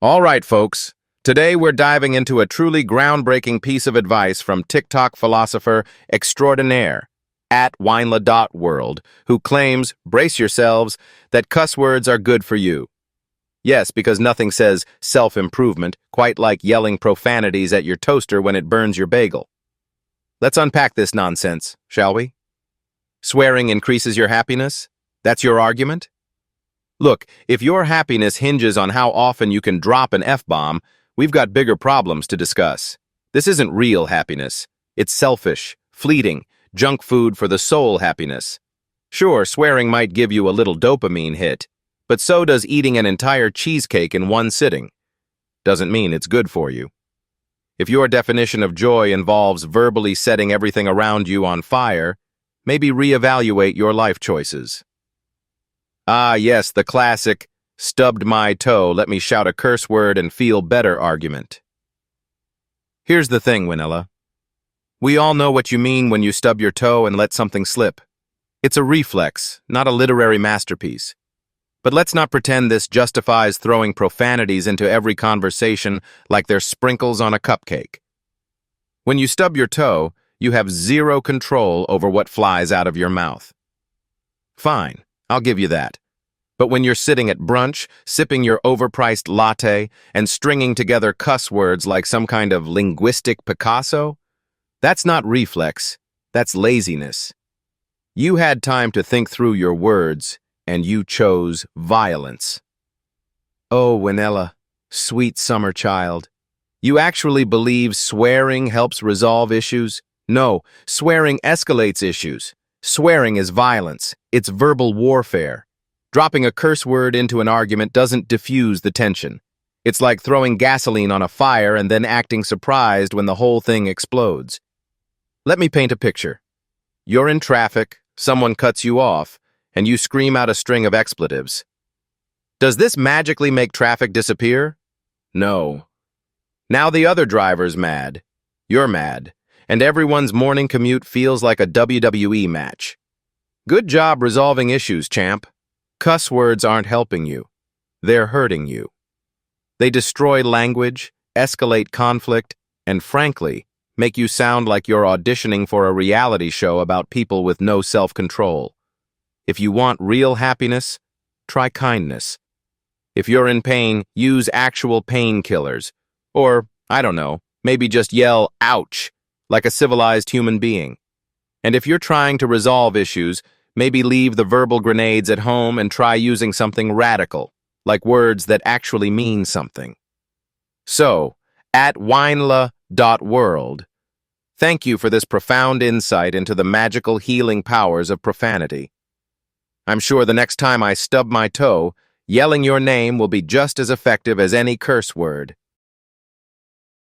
All right, folks. Today we're diving into a truly groundbreaking piece of advice from TikTok philosopher extraordinaire at Winela.world, who claims, brace yourselves, that cuss words are good for you. Yes, because nothing says self-improvement quite like yelling profanities at your toaster when it burns your bagel. Let's unpack this nonsense, shall we? Swearing increases your happiness? That's your argument? Look, if your happiness hinges on how often you can drop an F-bomb, we've got bigger problems to discuss. This isn't real happiness. It's selfish, fleeting, junk food for the soul happiness. Sure, swearing might give you a little dopamine hit, but so does eating an entire cheesecake in one sitting. Doesn't mean it's good for you. If your definition of joy involves verbally setting everything around you on fire, maybe reevaluate your life choices. Ah, yes, the classic, stubbed my toe, let me shout a curse word and feel better argument. Here's the thing, Winela. We all know what you mean when you stub your toe and let something slip. It's a reflex, not a literary masterpiece. But let's not pretend this justifies throwing profanities into every conversation like they're sprinkles on a cupcake. When you stub your toe, you have zero control over what flies out of your mouth. Fine. I'll give you that. But when you're sitting at brunch, sipping your overpriced latte, and stringing together cuss words like some kind of linguistic Picasso, that's not reflex, that's laziness. You had time to think through your words, and you chose violence. Oh, Winela, sweet summer child. You actually believe swearing helps resolve issues? No, swearing escalates issues. Swearing is violence. It's verbal warfare. Dropping a curse word into an argument doesn't diffuse the tension. It's like throwing gasoline on a fire and then acting surprised when the whole thing explodes. Let me paint a picture. You're in traffic, someone cuts you off, and you scream out a string of expletives. Does this magically make traffic disappear? No. Now the other driver's mad. You're mad. And everyone's morning commute feels like a WWE match. Good job resolving issues, champ. Cuss words aren't helping you. They're hurting you. They destroy language, escalate conflict, and frankly, make you sound like you're auditioning for a reality show about people with no self-control. If you want real happiness, try kindness. If you're in pain, use actual painkillers. Or, I don't know, maybe just yell, ouch, like a civilized human being. And if you're trying to resolve issues, maybe leave the verbal grenades at home and try using something radical, like words that actually mean something. So, at Winela.world, thank you for this profound insight into the magical healing powers of profanity. I'm sure the next time I stub my toe, yelling your name will be just as effective as any curse word.